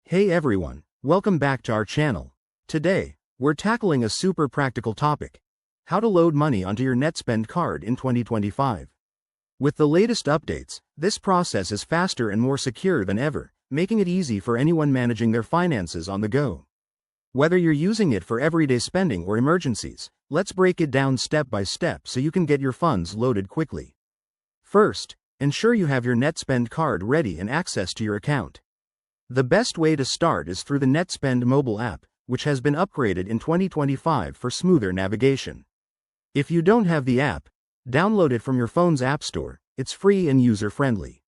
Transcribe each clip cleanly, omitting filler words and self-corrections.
Hey everyone, welcome back to our channel. Today, we're tackling a super practical topic: how to load money onto your Netspend card in 2025. With the latest updates, this process is faster and more secure than ever, making it easy for anyone managing their finances on the go. Whether you're using it for everyday spending or emergencies, let's break it down step by step so you can get your funds loaded quickly. First, ensure you have your Netspend card ready and access to your account. The best way to start is through the Netspend mobile app, which has been upgraded in 2025 for smoother navigation. If you don't have the app, download it from your phone's app store. It's free and user-friendly.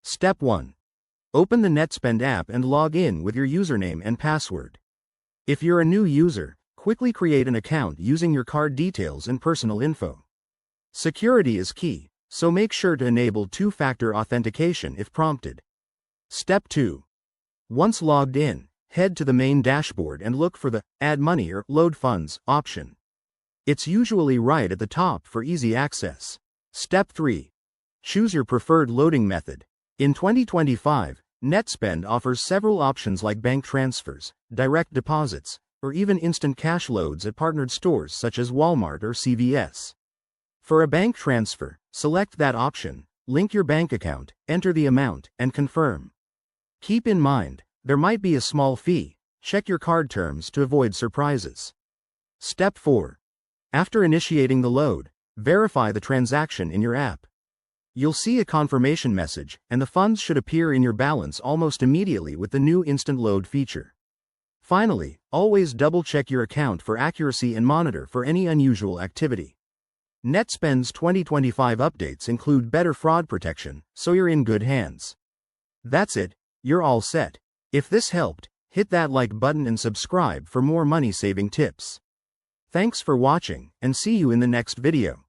Step 1. Open the Netspend app and log in with your username and password. If you're a new user, quickly create an account using your card details and personal info. Security is key, so make sure to enable two-factor authentication if prompted. Step 2. Once logged in, head to the main dashboard and look for the Add Money or Load Funds option. It's usually right at the top for easy access. Step 3. Choose your preferred loading method. In 2025, Netspend offers several options like bank transfers, direct deposits, or even instant cash loads at partnered stores such as Walmart or CVS. For a bank transfer, select that option, link your bank account, enter the amount, and confirm. Keep in mind, there might be a small fee. Check your card terms to avoid surprises. Step 4. After initiating the load, verify the transaction in your app. You'll see a confirmation message, and the funds should appear in your balance almost immediately with the new instant load feature. Finally, always double-check your account for accuracy and monitor for any unusual activity. Netspend's 2025 updates include better fraud protection, so you're in good hands. That's it, you're all set. If this helped, hit that like button and subscribe for more money-saving tips. Thanks for watching, and see you in the next video.